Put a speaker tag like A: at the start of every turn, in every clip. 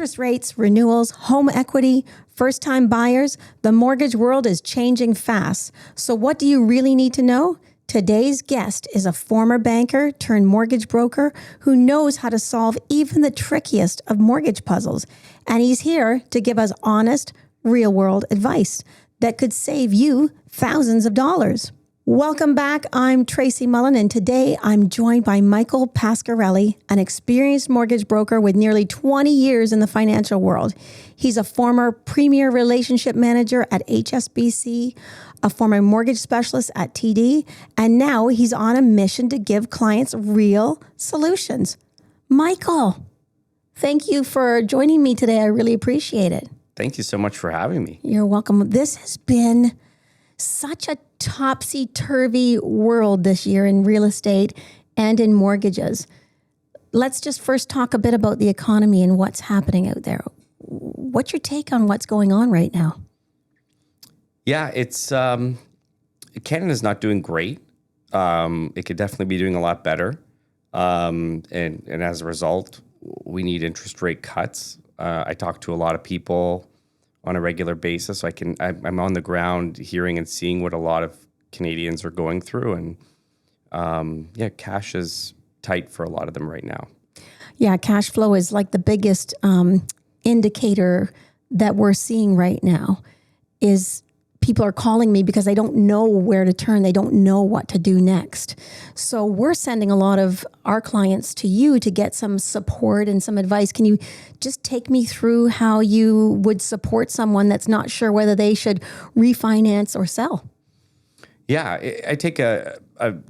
A: Interest rates, renewals, home equity, first-time buyers, the mortgage world is changing fast. So what do you really need to know? Today's guest is a former banker turned mortgage broker who knows how to solve even the trickiest of mortgage puzzles. And he's here to give us honest, real-world advice that could save you thousands of dollars. Welcome back. I'm Tracy Mullin, and today I'm joined by Michael Pasquarelli, an experienced mortgage broker with nearly 20 years in the financial world. He's a former premier relationship manager at HSBC, a former mortgage specialist at TD, and now he's on a mission to give clients real solutions. Michael, thank you for joining me today. I really appreciate it.
B: Thank you so much for having me.
A: You're welcome. This has been such a topsy-turvy world this year in real estate and in mortgages. Let's just first talk a bit about the economy and what's happening out there. What's your take on what's going on right now?
B: Yeah, it's Canada's not doing great. It could definitely be doing a lot better. And as a result, we need interest rate cuts. I talk to a lot of people on a regular basis. So I'm on the ground hearing and seeing what a lot of Canadians are going through. And cash is tight for a lot of them right now.
A: Yeah, cash flow is like the biggest indicator that we're seeing right now is people are calling me because they don't know where to turn. They don't know what to do next. So we're sending a lot of our clients to you to get some support and some advice. Can you just take me through how you would support someone that's not sure whether they should refinance or sell?
B: Yeah, I take a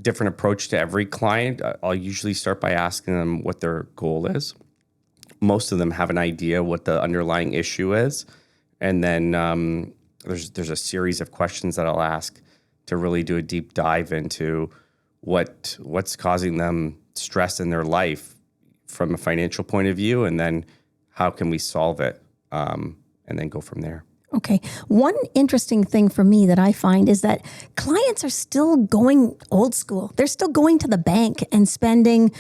B: different approach to every client. I'll usually start by asking them what their goal is. Most of them have an idea what the underlying issue is. And then there's a series of questions that I'll ask to really do a deep dive into what's causing them stress in their life from a financial point of view, and then how can we solve it, and then go from there.
A: Okay. One interesting thing for me that I find is that clients are still going old school. They're still going to the bank and spending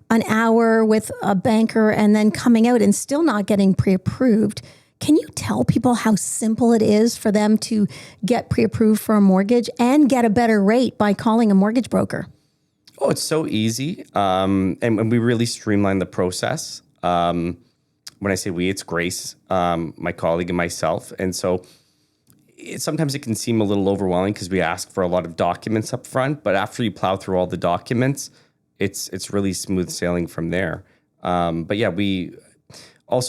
A: an hour with a banker and then coming out and still not getting pre-approved. Can you tell people how simple it is for them to get pre-approved for a mortgage and get a better rate by calling a mortgage broker?
B: Oh, it's so easy. And we really streamline the process. When I say we, it's Grace, my colleague, and myself. And so sometimes it can seem a little overwhelming because we ask for a lot of documents up front. But after you plow through all the documents, it's really smooth sailing from there. But yeah,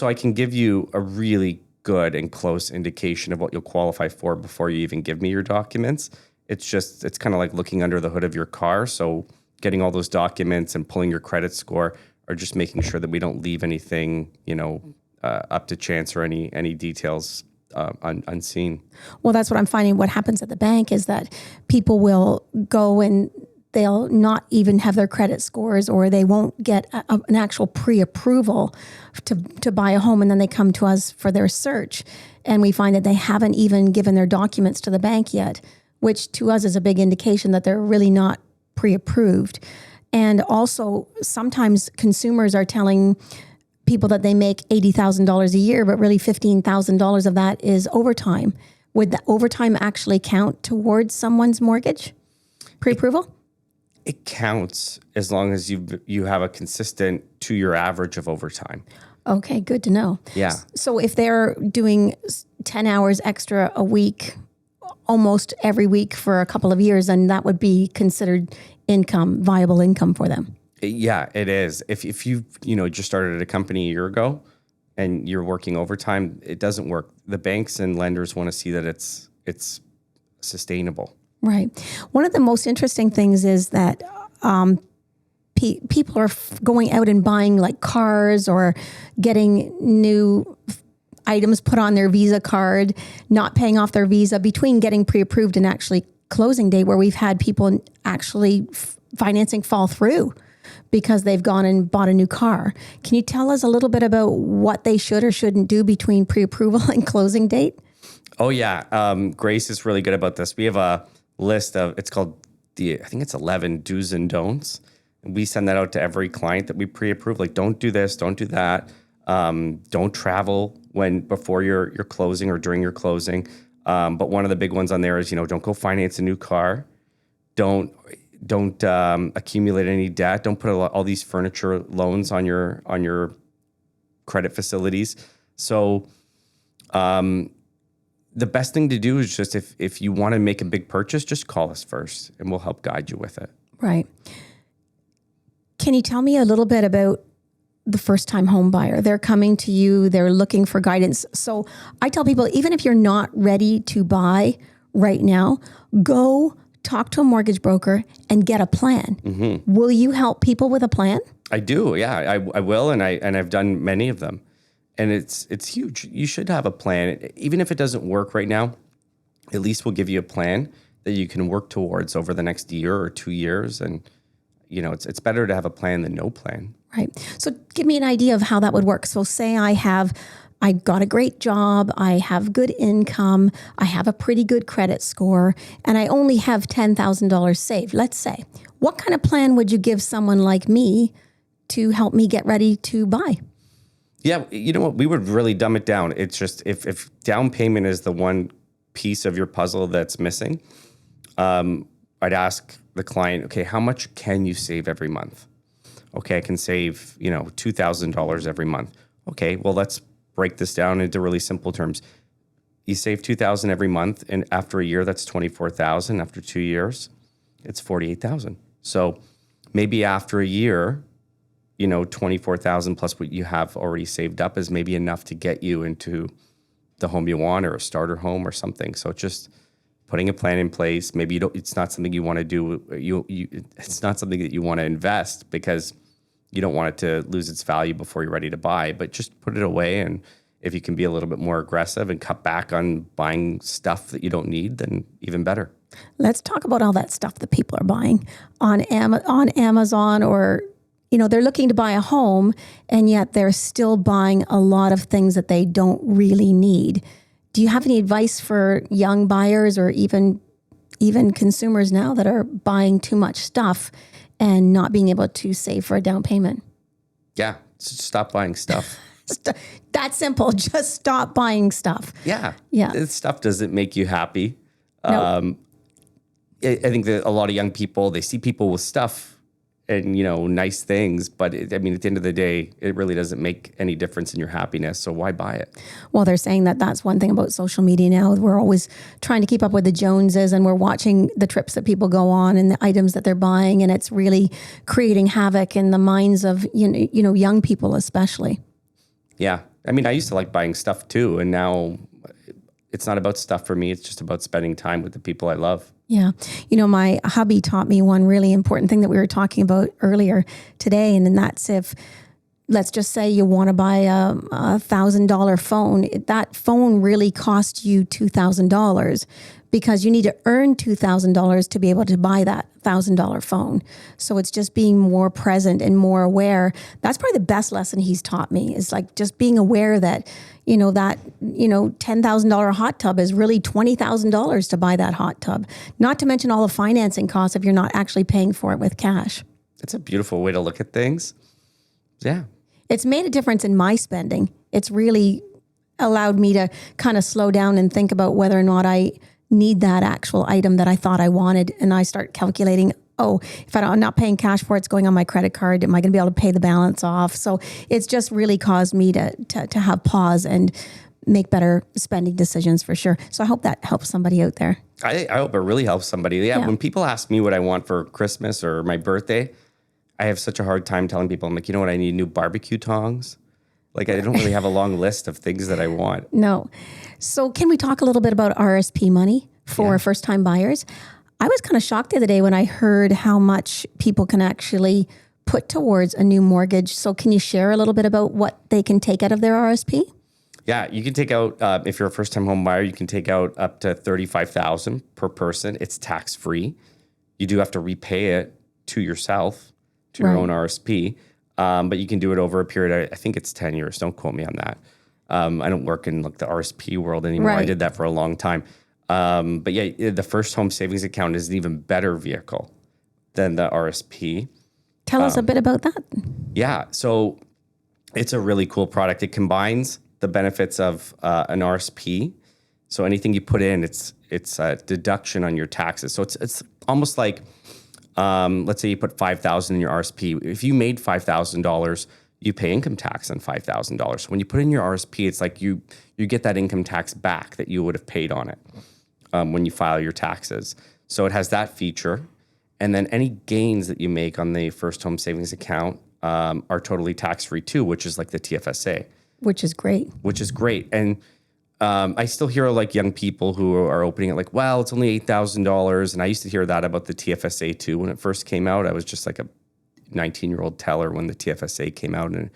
B: I can give you a really good and close indication of what you'll qualify for before you even give me your documents. It's kind of like looking under the hood of your car. So getting all those documents and pulling your credit score are just making sure that we don't leave anything, up to chance or any details unseen. Well,
A: that's what I'm finding. What happens at the bank is that people will go and they'll not even have their credit scores, or they won't get an actual pre-approval to buy a home, and then they come to us for their search. And we find that they haven't even given their documents to the bank yet, which to us is a big indication that they're really not pre-approved. And also, sometimes consumers are telling people that they make $80,000 a year, but really $15,000 of that is overtime. Would the overtime actually count towards someone's mortgage pre-approval?
B: It counts as long as you have a consistent 2-year average of overtime.
A: Okay, good to know.
B: Yeah.
A: So if they're doing 10 hours extra a week, almost every week for a couple of years, then that would be considered viable income for them.
B: Yeah, it is. If you just started a company a year ago and you're working overtime, it doesn't work. The banks and lenders want to see that it's sustainable.
A: Right. One of the most interesting things is that people are going out and buying like cars or getting new items put on their Visa card, not paying off their Visa between getting pre-approved and actually closing date, where we've had people actually financing fall through because they've gone and bought a new car. Can you tell us a little bit about what they should or shouldn't do between pre-approval and closing date?
B: Oh, yeah. Grace is really good about this. We have a list of, it's called I think it's 11 do's and don'ts. And we send that out to every client that we pre-approve. Like, don't do this, don't do that. Don't travel before your closing or during your closing. But one of the big ones on there is, don't go finance a new car. Don't accumulate any debt. Don't put all these furniture loans on your credit facilities. So the best thing to do is just if you want to make a big purchase, just call us first and we'll help guide you with it.
A: Right. Can you tell me a little bit about the first-time home buyer? They're coming to you, they're looking for guidance. So I tell people, even if you're not ready to buy right now, go talk to a mortgage broker and get a plan. Mm-hmm. Will you help people with a plan?
B: I do. Yeah, I will. And I've done many of them. And it's huge. You should have a plan. Even if it doesn't work right now, at least we'll give you a plan that you can work towards over the next year or 2 years. And, it's better to have a plan than no plan.
A: Right. So give me an idea of how that would work. So say I got a great job, I have good income, I have a pretty good credit score, and I only have $10,000 saved, let's say. What kind of plan would you give someone like me to help me get ready to buy?
B: Yeah, you know what? We would really dumb it down. It's just if down payment is the one piece of your puzzle that's missing, I'd ask the client, okay, how much can you save every month? Okay, I can save, $2,000 every month. Okay, well, let's break this down into really simple terms. You save $2,000 every month, and after a year, that's $24,000. After 2 years, it's $48,000. So maybe after a year, $24,000 plus what you have already saved up is maybe enough to get you into the home you want or a starter home or something. So just putting a plan in place. Maybe it's not something you want to do. It's not something that you want to invest because you don't want it to lose its value before you're ready to buy, but just put it away. And if you can be a little bit more aggressive and cut back on buying stuff that you don't need, then even better.
A: Let's talk about all that stuff that people are buying on Amazon or, they're looking to buy a home and yet they're still buying a lot of things that they don't really need. Do you have any advice for young buyers or even consumers now that are buying too much stuff and not being able to save for a down payment?
B: Yeah, stop buying stuff.
A: That's simple. Just stop buying stuff.
B: Yeah.
A: This
B: stuff doesn't make you happy.
A: No.
B: I think that a lot of young people, they see people with stuff and, nice things. But at the end of the day, it really doesn't make any difference in your happiness. So why buy it?
A: Well, they're saying that that's one thing about social media now. We're always trying to keep up with the Joneses and we're watching the trips that people go on and the items that they're buying. And it's really creating havoc in the minds of, young people especially.
B: Yeah. I used to like buying stuff too. And now it's not about stuff for me. It's just about spending time with the people I love.
A: Yeah. My hubby taught me one really important thing that we were talking about earlier today. And then that's let's just say you want to buy a $1,000 phone. That phone really costs you $2,000 because you need to earn $2,000 to be able to buy that $1,000 phone. So it's just being more present and more aware. That's probably the best lesson he's taught me is like just being aware that, $10,000 hot tub is really $20,000 to buy that hot tub. Not to mention all the financing costs if you're not actually paying for it with cash.
B: It's a beautiful way to look at things. Yeah.
A: It's made a difference in my spending. It's really allowed me to kind of slow down and think about whether or not I need that actual item that I thought I wanted. And I start calculating, if I'm not paying cash for it, it's going on my credit card. Am I going to be able to pay the balance off? So it's just really caused me to have pause and make better spending decisions for sure. So I hope that helps somebody out there.
B: I hope it really helps somebody. Yeah. When people ask me what I want for Christmas or my birthday, I have such a hard time telling people, I'm like, you know what? I need new barbecue tongs. Like I don't really have a long list of things that I want.
A: No. So can we talk a little bit about RRSP money for first-time buyers? I was kind of shocked the other day when I heard how much people can actually put towards a new mortgage. So can you share a little bit about what they can take out of their RRSP?
B: Yeah, you can take out, if you're a first-time home buyer, you can take out up to $35,000 per person. It's tax-free. You do have to repay it to yourself, to your own RRSP, but you can do it over a period, I think it's 10 years. Don't quote me on that. I don't work in the RRSP world anymore. Right. I did that for a long time. But the first home savings account is an even better vehicle than the RRSP.
A: Tell us a bit about that.
B: Yeah. So It's a really cool product. It combines the benefits of an RSP. So anything you put in, it's a deduction on your taxes. So it's almost like, let's say you put $5,000 in your RSP. If you made $5,000, you pay income tax on $5,000. So when you put in your RSP, it's like you get that income tax back that you would have paid on it when you file your taxes. So it has that feature. And then any gains that you make on the first home savings account are totally tax-free too, which is like the TFSA.
A: Which is great.
B: And I still hear like young people who are opening it like, well, it's only $8,000. And I used to hear that about the TFSA too. When it first came out, I was just like a 19-year-old teller when the TFSA came out and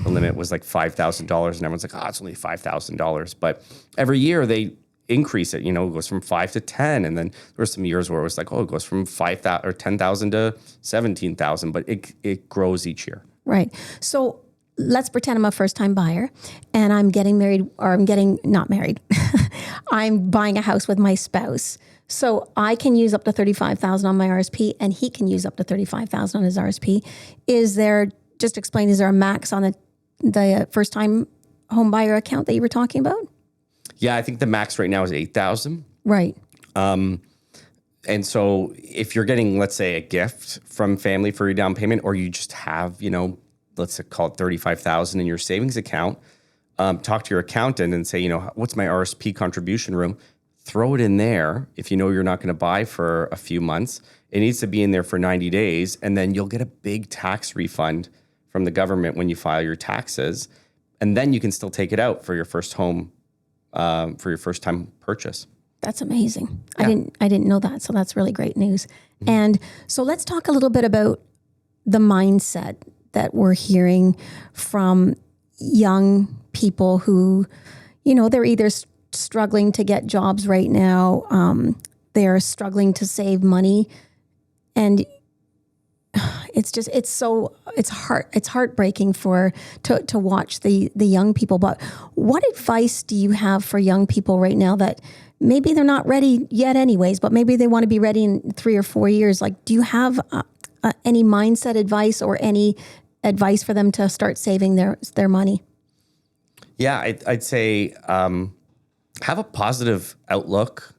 B: the limit was like $5,000. And everyone's like, oh, it's only $5,000. But every year they increase it, it goes from 5 to 10. And then there were some years where it was like, oh, it goes from 5,000 or 10,000 to 17,000, but it grows each year.
A: Right. So let's pretend I'm a first-time buyer and I'm getting married, or I'm getting not married. I'm buying a house with my spouse. So I can use up to $35,000 on my RSP and he can use up to $35,000 on his RSP. Is there a max on the first-time home buyer account that you were talking about?
B: Yeah, I think the max right now is 8,000.
A: Right.
B: And so if you're getting, let's say, a gift from family for your down payment, or you just have, let's call it 35,000 in your savings account, talk to your accountant and say, what's my RSP contribution room? Throw it in there. If you know you're not going to buy for a few months, it needs to be in there for 90 days. And then you'll get a big tax refund from the government when you file your taxes. And then you can still take it out for your first home, for your first time purchase.
A: That's amazing. Yeah. I didn't know that. So that's really great news. Mm-hmm. And so let's talk a little bit about the mindset that we're hearing from young people who, they're either struggling to get jobs right now. They're struggling to save money. And it's heartbreaking to watch the young people. But what advice do you have for young people right now that maybe they're not ready yet anyways, but maybe they want to be ready in 3 or 4 years? Like, do you have any mindset advice or any advice for them to start saving their money?
B: Yeah, I'd say have a positive outlook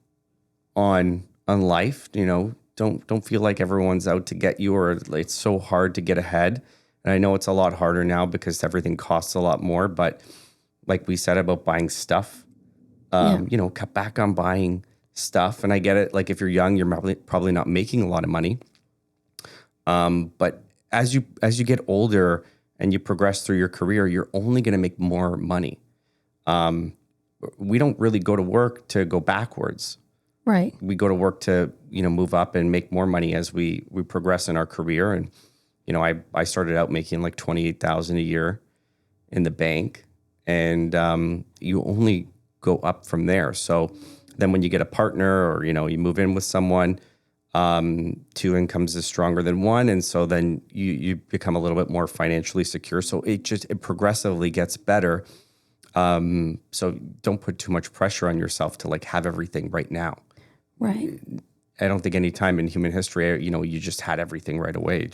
B: on life. Don't feel like everyone's out to get you, or it's so hard to get ahead. And I know it's a lot harder now because everything costs a lot more. But like we said about buying stuff, cut back on buying stuff. And I get it. Like if you're young, you're probably not making a lot of money. But as you get older and you progress through your career, you're only going to make more money. We don't really go to work to go backwards.
A: Right.
B: We go to work to, move up and make more money as we progress in our career. And, I started out making like $28,000 a year in the bank, and you only go up from there. So then when you get a partner, or, you move in with someone, 2 incomes is stronger than 1. And so then you become a little bit more financially secure. So it progressively gets better. So don't put too much pressure on yourself to like have everything right now.
A: Right.
B: I don't think any time in human history, you just had everything right away.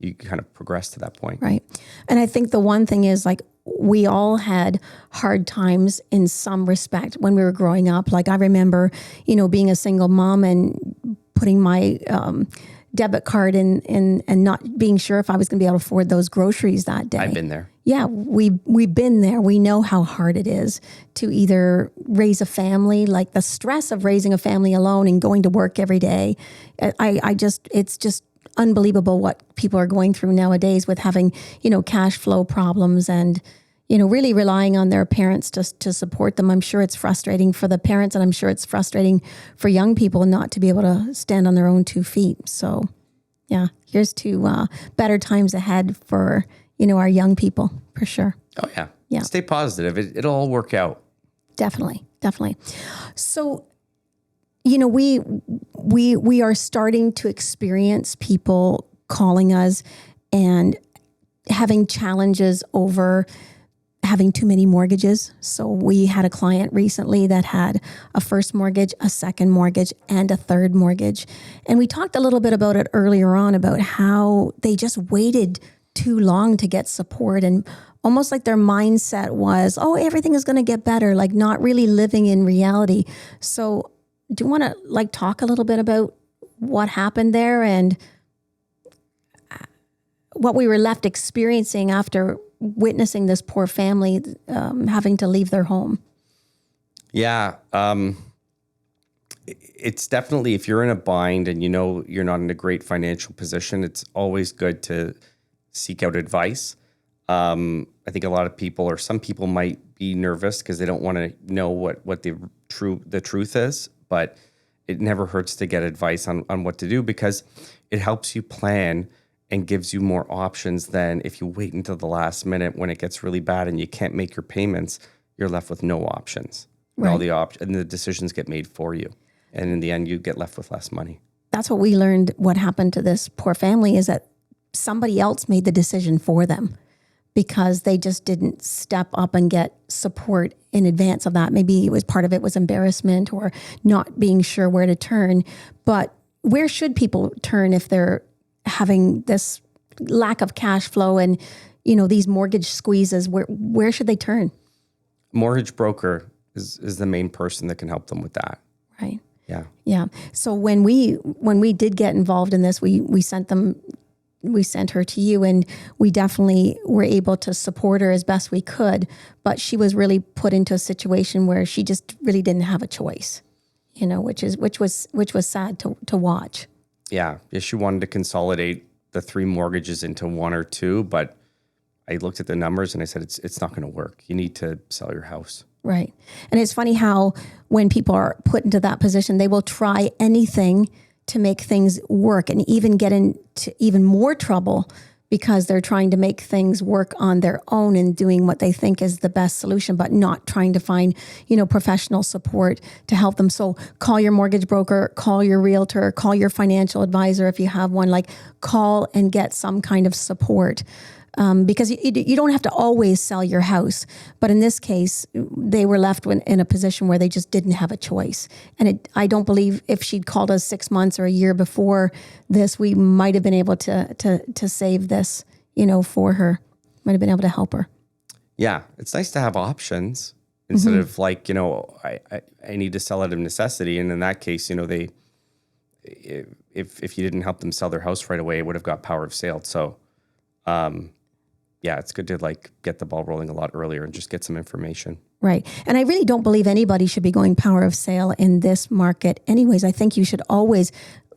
B: You kind of progress to that point.
A: Right. And I think the one thing is like, we all had hard times in some respect when we were growing up. Like I remember, being a single mom and putting my debit card in and not being sure if I was going to be able to afford those groceries that day.
B: I've been there.
A: Yeah, we've been there. We know how hard it is to either raise a family, like the stress of raising a family alone and going to work every day. It's just unbelievable what people are going through nowadays with having, cash flow problems and, really relying on their parents to support them. I'm sure it's frustrating for the parents, and I'm sure it's frustrating for young people not to be able to stand on their own 2 feet. So yeah, here's to better times ahead for, our young people, for sure.
B: Oh yeah. Yeah. Stay positive. It'll all work out.
A: Definitely. So, we are starting to experience people calling us and having challenges over having too many mortgages. So we had a client recently that had a first mortgage, a second mortgage, and a third mortgage. And we talked a little bit about it earlier on about how they just waited too long to get support. And almost like their mindset was, oh, everything is going to get better, like not really living in reality. So do you want to like talk a little bit about what happened there and what we were left experiencing after witnessing this poor family having to leave their home?
B: Yeah. It's definitely, if you're in a bind and you know you're not in a great financial position, it's always good to seek out advice. I think a lot of people, or some people, might be nervous because they don't want to know what the truth is, but it never hurts to get advice on what to do, because it helps you plan and gives you more options than if you wait until the last minute when it gets really bad and you can't make your payments, you're left with no options.
A: Right.
B: And the decisions get made for you. And in the end, you get left with less money.
A: That's what we learned. What happened to this poor family is that somebody else made the decision for them because they just didn't step up and get support in advance of that. Maybe it was part of it was embarrassment or not being sure where to turn. But where should people turn if they're having this lack of cash flow and, you know, these mortgage squeezes? Where should they turn?
B: Mortgage broker is the main person that can help them with that.
A: Right.
B: Yeah.
A: Yeah. So when we did get involved in this, we sent her to you, and we definitely were able to support her as best we could. But she was really put into a situation where she just really didn't have a choice, you know, which was sad to watch.
B: Yeah. She wanted to consolidate the 3 mortgages into 1 or 2, but I looked at the numbers and I said, it's not going to work. You need to sell your house.
A: Right. And it's funny how when people are put into that position, they will try anything to make things work and even get into even more trouble because they're trying to make things work on their own and doing what they think is the best solution, but not trying to find, you know, professional support to help them. So call your mortgage broker, call your realtor, call your financial advisor if you have one, like call and get some kind of support. Because you don't have to always sell your house. But in this case, they were left in a position where they just didn't have a choice. And I don't believe if she'd called us 6 months or a year before this, we might have been able to save this, you know, for her. Might have been able to help her.
B: Yeah. It's nice to have options instead of like, you know, I need to sell out of necessity. And in that case, you know, if you didn't help them sell their house right away, it would have got power of sale. So, yeah, it's good to like get the ball rolling a lot earlier and just get some information.
A: Right. And I really don't believe anybody should be going power of sale in this market anyways. I think you should always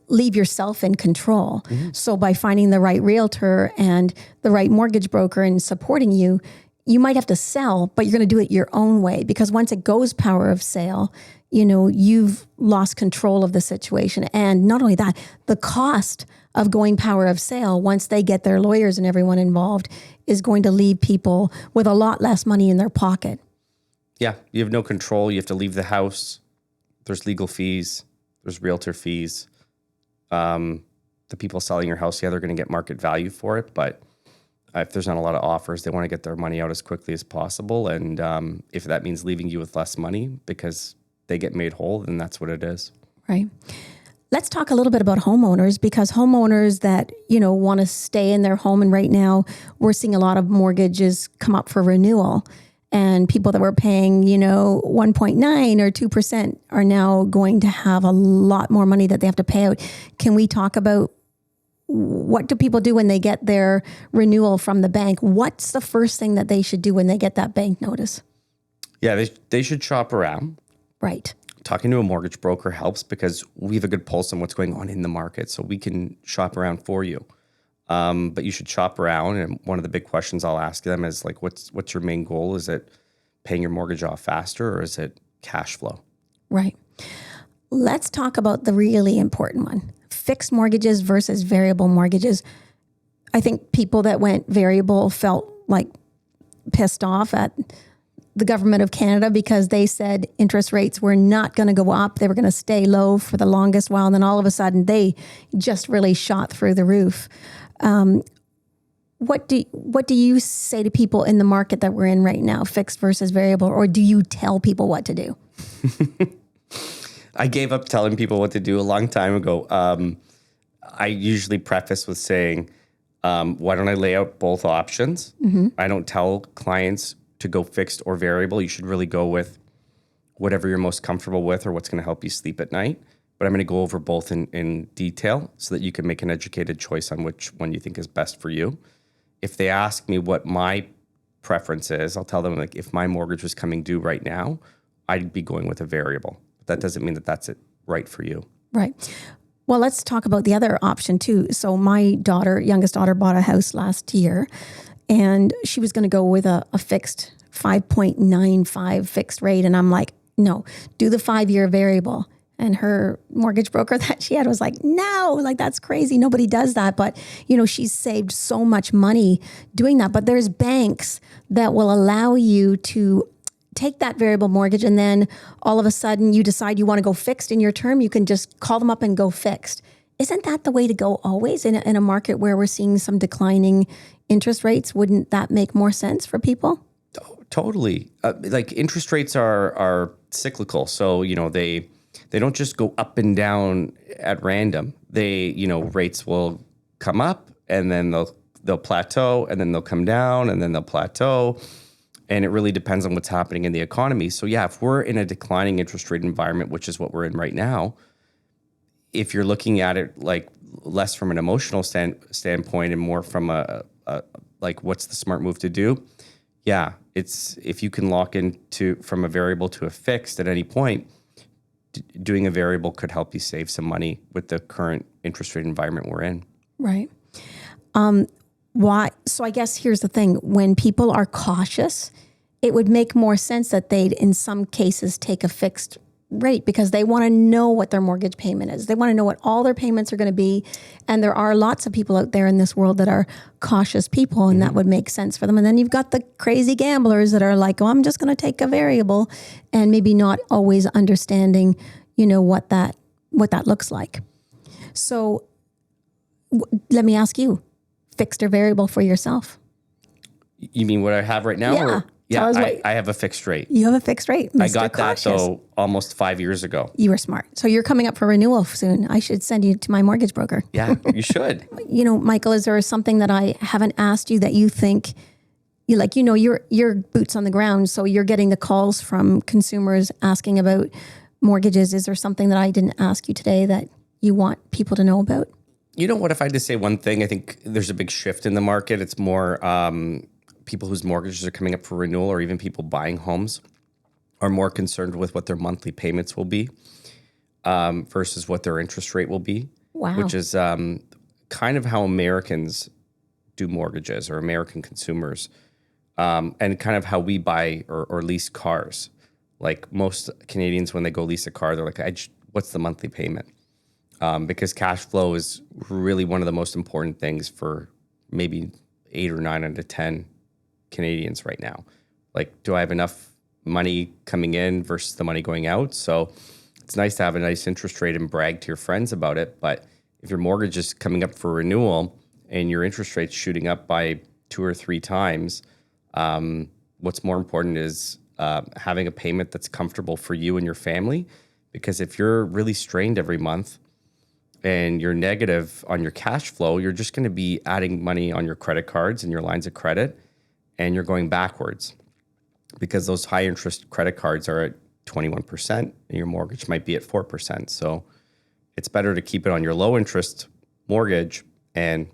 A: leave yourself in control. Mm-hmm. So by finding the right realtor and the right mortgage broker and supporting you, you might have to sell, but you're going to do it your own way, because once it goes power of sale, you know, you've lost control of the situation. And not only that, the cost of going power of sale, once they get their lawyers and everyone involved, is going to leave people with a lot less money in their pocket.
B: Yeah, you have no control. You have to leave the house. There's legal fees. There's realtor fees. The people selling your house, yeah, they're going to get market value for it. But if there's not a lot of offers, they want to get their money out as quickly as possible. And if that means leaving you with less money because they get made whole, then that's what it is.
A: Right. Let's talk a little bit about homeowners, because homeowners that, you know, want to stay in their home, and right now we're seeing a lot of mortgages come up for renewal, and people that were paying, you know, 1.9 or 2% are now going to have a lot more money that they have to pay out. Can we talk about what do people do when they get their renewal from the bank? What's the first thing that they should do when they get that bank notice? Yeah,
B: they should shop around.
A: Right.
B: Talking to a mortgage broker helps because we have a good pulse on what's going on in the market, so we can shop around for you. But you should shop around, and one of the big questions I'll ask them is like, what's your main goal? Is it paying your mortgage off faster, or is it cash flow?
A: Right. Let's talk about the really important one: fixed mortgages versus variable mortgages. I think people that went variable felt like pissed off at the government of Canada because they said interest rates were not going to go up. They were going to stay low for the longest while. And then all of a sudden they just really shot through the roof. What do you say to people in the market that we're in right now, fixed versus variable, or do you tell people what to do?
B: I gave up telling people what to do a long time ago. I usually preface with saying, Why don't I lay out both options? I don't tell clients to go fixed or variable. You should really go with whatever you're most comfortable with or what's going to help you sleep at night. But I'm going to go over both in detail so that you can make an educated choice on which one you think is best for you. If they ask me what my preference is, I'll tell them, like, if my mortgage was coming due right now, I'd be going with a variable. But that doesn't mean that that's it right for you.
A: Right. Well, let's talk about the other option too. So my youngest daughter, bought a house last year, and she was going to go with a fixed 5.95 fixed rate. And I'm like, no, do the 5-year variable. And her mortgage broker that she had was like, no, like, that's crazy. Nobody does that. But, she's saved so much money doing that. But there's banks that will allow you to take that variable mortgage, and then all of a sudden you decide you want to go fixed in your term. You can just call them up and go fixed. Isn't that the way to go always in a market where we're seeing some declining interest rates? Wouldn't that make more sense for people?
B: Totally. Like, interest rates are cyclical. So, they don't just go up and down at random. They, rates will come up, and then they'll plateau, and then they'll come down, and then they'll plateau. And it really depends on what's happening in the economy. So yeah, if we're in a declining interest rate environment, which is what we're in right now, if you're looking at it like less from an emotional standpoint and more from a like, what's the smart move to do? Yeah, it's, if you can lock into from a variable to a fixed at any point, doing a variable could help you save some money with the current interest rate environment we're in.
A: Right. Why? So I guess here's the thing. When people are cautious, it would make more sense that they'd, in some cases, take a fixed rate because they want to know what their mortgage payment is. They want to know what all their payments are going to be. And there are lots of people out there in this world that are cautious people, and that would make sense for them. And then you've got the crazy gamblers that are like, oh, I'm just going to take a variable, and maybe not always understanding, what that looks like. So let me ask you, fixed or variable for yourself?
B: You mean what I have right now?
A: Yeah.
B: Yeah, I have a fixed rate.
A: You have a fixed rate, Mr.
B: I got
A: Cautious.
B: that, though, almost 5 years ago.
A: You were smart. So you're coming up for renewal soon. I should send you to my mortgage broker.
B: Yeah, you should.
A: Michael, is there something that I haven't asked you that you think, you're boots on the ground, so you're getting the calls from consumers asking about mortgages. Is there something that I didn't ask you today that you want people to know about?
B: You know what? If I had to say one thing, I think there's a big shift in the market. It's more people whose mortgages are coming up for renewal, or even people buying homes, are more concerned with what their monthly payments will be versus what their interest rate will be.
A: Wow.
B: Which is kind of how Americans do mortgages, or American consumers, and kind of how we buy or lease cars. Like, most Canadians, when they go lease a car, they're like, what's the monthly payment? Because cash flow is really one of the most important things for maybe 8 or 9 out of 10 Canadians right now. Like, do I have enough money coming in versus the money going out? So it's nice to have a nice interest rate and brag to your friends about it. But if your mortgage is coming up for renewal and your interest rate's shooting up by 2 or 3 times, what's more important is having a payment that's comfortable for you and your family. Because if you're really strained every month and you're negative on your cash flow, you're just going to be adding money on your credit cards and your lines of credit, and you're going backwards because those high interest credit cards are at 21% and your mortgage might be at 4%. So it's better to keep it on your low interest mortgage and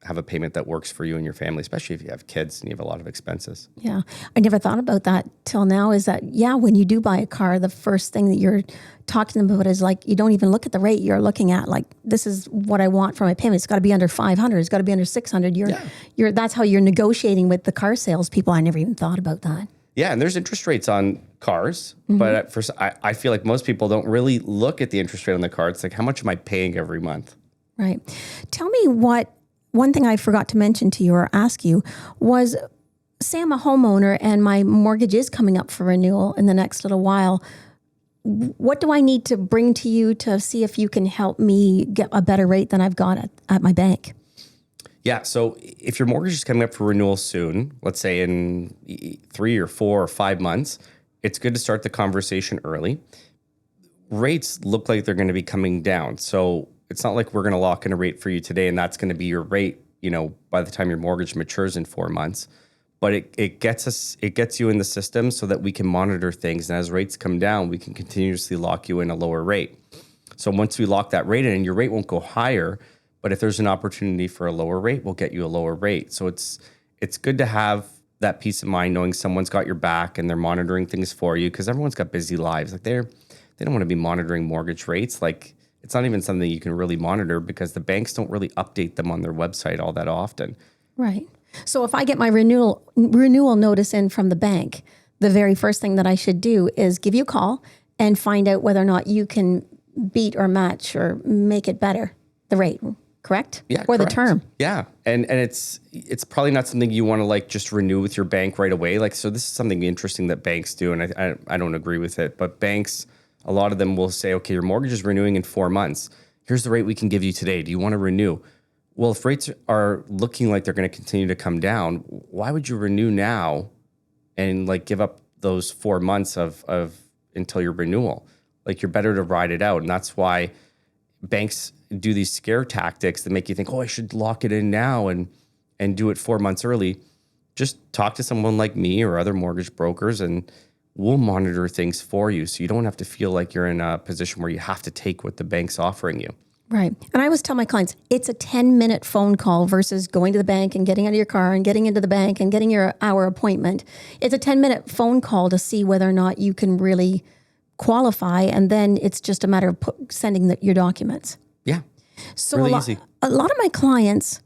B: have a payment that works for you and your family, especially if you have kids and you have a lot of expenses.
A: Yeah. I never thought about that till now, is that, when you do buy a car, the first thing that you're talking about is like, you don't even look at the rate. You're looking at like, this is what I want for my payment. It's got to be under 500. It's got to be under 600. That's how you're negotiating with the car sales people. I never even thought about that.
B: Yeah. And there's interest rates on cars, but at first I feel like most people don't really look at the interest rate on the car. It's like, how much am I paying every month?
A: Right. Tell me one thing I forgot to mention to you or ask you was, say I'm a homeowner and my mortgage is coming up for renewal in the next little while. What do I need to bring to you to see if you can help me get a better rate than I've got at my bank?
B: Yeah. So if your mortgage is coming up for renewal soon, let's say in 3 or 4 or 5 months, it's good to start the conversation early. Rates look like they're going to be coming down. So It's not like we're going to lock in a rate for you today and that's going to be your rate, by the time your mortgage matures in 4 months. But it gets you in the system so that we can monitor things. And as rates come down, we can continuously lock you in a lower rate. So once we lock that rate in, your rate won't go higher. But if there's an opportunity for a lower rate, we'll get you a lower rate. So it's good to have that peace of mind knowing someone's got your back and they're monitoring things for you, because everyone's got busy lives. Like they don't want to be monitoring mortgage rates. Like it's not even something you can really monitor because the banks don't really update them on their website all that often.
A: Right. So if I get my renewal notice in from the bank, the very first thing that I should do is give you a call and find out whether or not you can beat or match or make it better, the rate. Correct?
B: Yeah.
A: Or
B: correct.
A: the term.
B: Yeah. And it's probably not something you want to like just renew with your bank right away. Like, so this is something interesting that banks do. And I don't agree with it, but banks, a lot of them will say, okay, your mortgage is renewing in 4 months. Here's the rate we can give you today. Do you want to renew? Well, if rates are looking like they're going to continue to come down, why would you renew now and like give up those 4 months of until your renewal? Like you're better to ride it out. And that's why banks do these scare tactics that make you think, oh, I should lock it in now and do it 4 months early. Just talk to someone like me or other mortgage brokers and we'll monitor things for you. So you don't have to feel like you're in a position where you have to take what the bank's offering you.
A: Right. And I always tell my clients, it's a 10-minute phone call versus going to the bank and getting out of your car and getting into the bank and getting your hour appointment. It's a 10-minute phone call to see whether or not you can really qualify. And then it's just a matter of sending your documents.
B: Yeah.
A: So
B: really easy.
A: A lot of my clients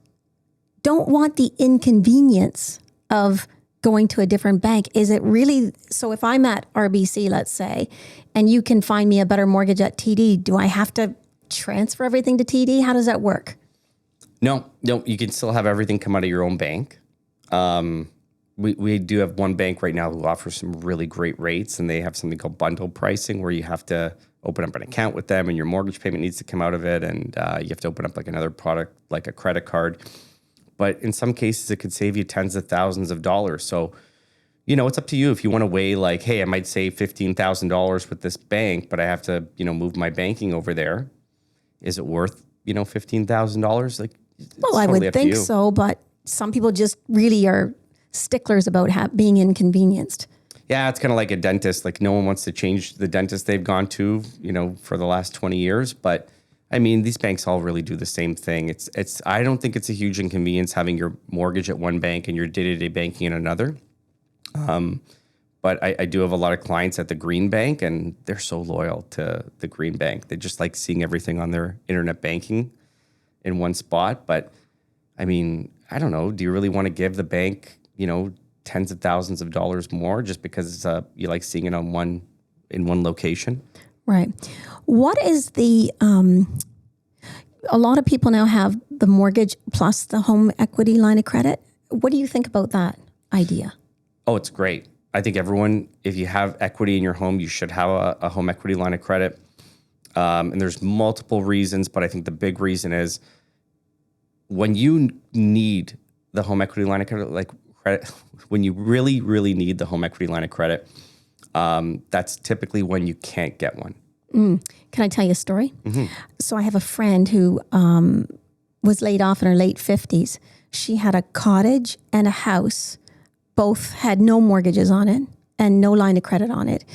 A: don't want the inconvenience of going to a different bank. Is it really, so if I'm at RBC, let's say, and you can find me a better mortgage at TD, do I have to transfer everything to TD? How does that work?
B: No, you can still have everything come out of your own bank. We do have one bank right now who offers some really great rates, and they have something called bundle pricing where you have to open up an account with them and your mortgage payment needs to come out of it, and you have to open up like another product like a credit card. But in some cases, it could save you tens of thousands of dollars. So, it's up to you if you want to weigh like, hey, I might save $15,000 with this bank, but I have to, move my banking over there. Is it worth, $15,000? Like,
A: well, I would think so, but some people just really are sticklers about being inconvenienced.
B: Yeah, it's kind of like a dentist. Like no one wants to change the dentist they've gone to, for the last 20 years. But I mean, these banks all really do the same thing. I don't think it's a huge inconvenience having your mortgage at one bank and your day-to-day banking at another. But I do have a lot of clients at the Green Bank, and they're so loyal to the Green Bank. They just like seeing everything on their internet banking in one spot. But I mean, I don't know. Do you really want to give the bank, tens of thousands of dollars more just because you like seeing it in one location? Right.
A: What is a lot of people now have the mortgage plus the home equity line of credit. What do you think about that idea?
B: Oh, it's great. I think everyone, if you have equity in your home, you should have a home equity line of credit. And there's multiple reasons, but I think the big reason is when you need the home equity line of credit, when you really, really need the home equity line of credit, that's typically when you can't get one.
A: Can I tell you a story? Mm-hmm. So I have a friend who was laid off in her late 50s. She had a cottage and a house. Both had no mortgages on it and no line of credit on it.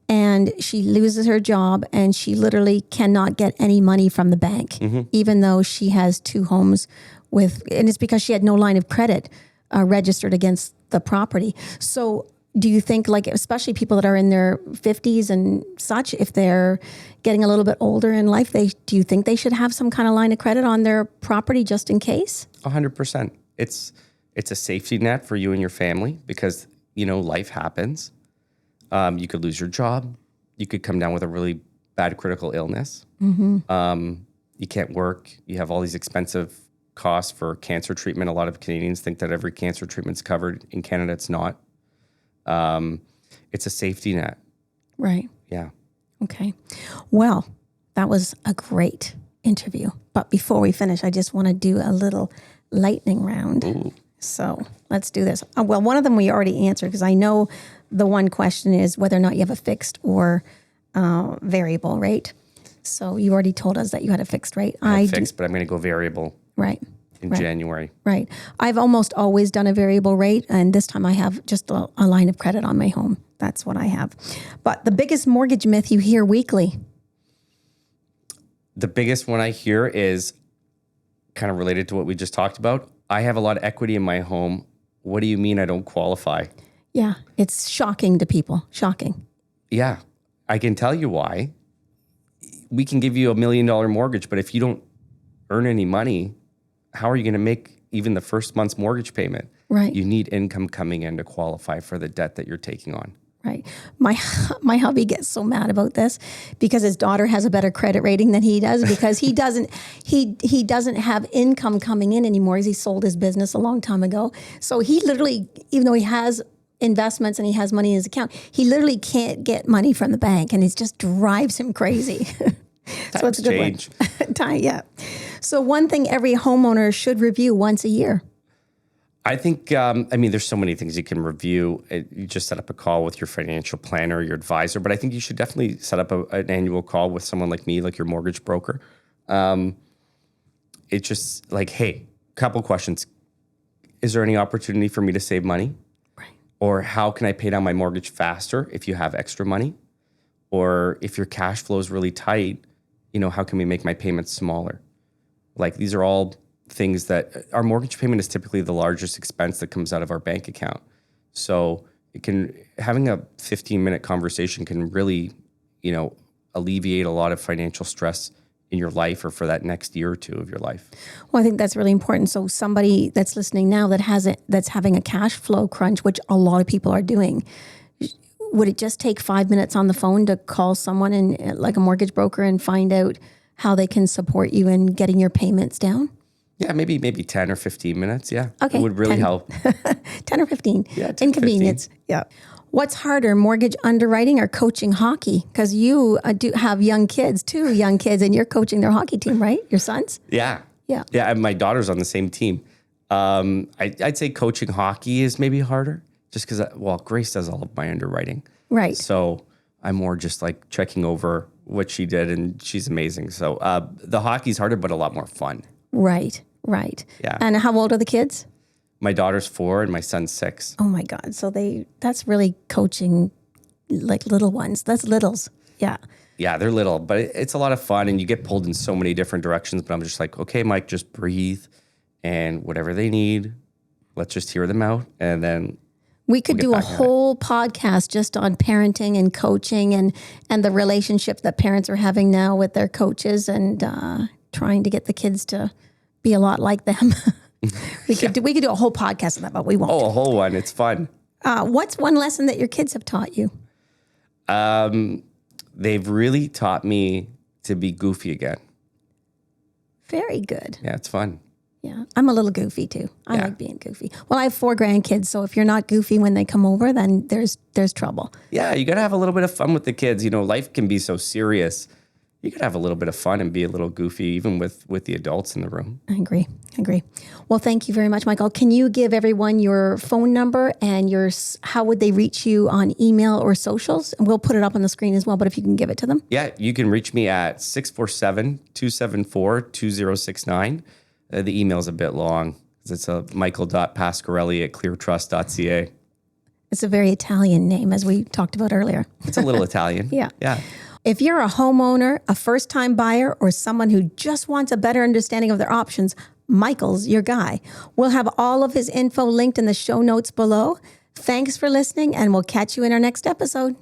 A: And she loses her job and she literally cannot get any money from the bank, even though she has two homes and it's because she had no line of credit registered against the property. So do you think, especially people that are in their 50s and such, if they're getting a little bit older in life, do you think they should have some kind of line of credit on their property just in case?
B: 100%. It's a safety net for you and your family because, life happens. You could lose your job. You could come down with a really bad critical illness. Mm-hmm. You can't work. You have all these expensive costs for cancer treatment. A lot of Canadians think that every cancer treatment's covered. In Canada, it's not. It's a safety net.
A: Right.
B: Yeah.
A: Okay. Well, that was a great interview. But before we finish, I just want to do a little lightning round.
B: Ooh.
A: So let's do this. Well, one of them we already answered because I know the one question is whether or not you have a fixed or variable rate. So you already told us that you had a fixed rate.
B: I fixed, but I'm going to go variable
A: Right.
B: in January.
A: Right. I've almost always done a variable rate, and this time I have just a line of credit on my home. That's what I have. But the biggest mortgage myth you hear weekly?
B: The biggest one I hear is kind of related to what we just talked about. I have a lot of equity in my home. What do you mean I don't qualify?
A: Yeah, it's shocking to people. Shocking.
B: Yeah, I can tell you why. We can give you $1 million mortgage, but if you don't earn any money, how are you going to make even the first month's mortgage payment?
A: Right.
B: You need income coming in to qualify for the debt that you're taking on.
A: Right. My hubby gets so mad about this because his daughter has a better credit rating than he does, because he doesn't have income coming in anymore. He sold his business a long time ago. So he literally, even though he has investments and he has money in his account, he literally can't get money from the bank, and it just drives him crazy. So it's a good one. Yeah. So one thing every homeowner should review once a year.
B: I think, there's so many things you can review. You just set up a call with your financial planner, your advisor, but I think you should definitely set up an annual call with someone like me, like your mortgage broker. It's just like, hey, couple questions. Is there any opportunity for me to save money?
A: Right.
B: Or how can I pay down my mortgage faster if you have extra money? Or if your cash flow is really tight, how can we make my payments smaller? Like, these are all things that our mortgage payment is typically the largest expense that comes out of our bank account. So having a 15-minute conversation can really, alleviate a lot of financial stress in your life or for that next year or two of your life.
A: Well, I think that's really important. So somebody that's listening now that's having a cash flow crunch, which a lot of people are doing, would it just take 5 minutes on the phone to call someone and like a mortgage broker and find out how they can support you in getting your payments down?
B: Yeah, maybe 10 or 15 minutes. Yeah.
A: Okay.
B: It would really help.
A: 10 or 15.
B: Yeah, 10
A: Inconvenience.
B: 15.
A: Yeah. What's harder, mortgage underwriting or coaching hockey? Because you do have young kids, and you're coaching their hockey team, right? Your sons?
B: Yeah.
A: Yeah.
B: Yeah, and my daughter's on the same team. I'd say coaching hockey is maybe harder just because, Grace does all of my underwriting.
A: Right.
B: So I'm more just like checking over what she did, and she's amazing. So the hockey's harder, but a lot more fun.
A: Right.
B: Yeah.
A: And how old are the kids?
B: My daughter's 4 and my son's 6.
A: Oh my God. So that's really coaching like little ones. That's littles. Yeah.
B: Yeah, they're little, but it's a lot of fun, and you get pulled in so many different directions. But I'm just like, okay, Mike, just breathe, and whatever they need, let's just hear them out, and then
A: we could do a whole podcast just on parenting and coaching and the relationship that parents are having now with their coaches, and trying to get the kids to be a lot like them. We could do a whole podcast on that, but we won't.
B: Oh, a whole one. It's fun.
A: What's one lesson that your kids have taught you?
B: They've really taught me to be goofy again.
A: Very good.
B: Yeah, it's fun.
A: Yeah, I'm a little goofy too. I like being goofy. Well, I have 4 grandkids, so if you're not goofy when they come over, then there's trouble.
B: Yeah, you got to have a little bit of fun with the kids. Life can be so serious. You got to have a little bit of fun and be a little goofy, even with the adults in the room.
A: I agree. Well, thank you very much, Michael. Can you give everyone your phone number and how would they reach you on email or socials? And we'll put it up on the screen as well, but if you can give it to them.
B: Yeah, you can reach me at 647-274-2069. The email's a bit long. It's a michael.pasquarelli@cleartrust.ca.
A: It's a very Italian name, as we talked about earlier.
B: It's a little Italian.
A: Yeah.
B: Yeah.
A: If you're a homeowner, a first-time buyer, or someone who just wants a better understanding of their options, Michael's your guy. We'll have all of his info linked in the show notes below. Thanks for listening, and we'll catch you in our next episode.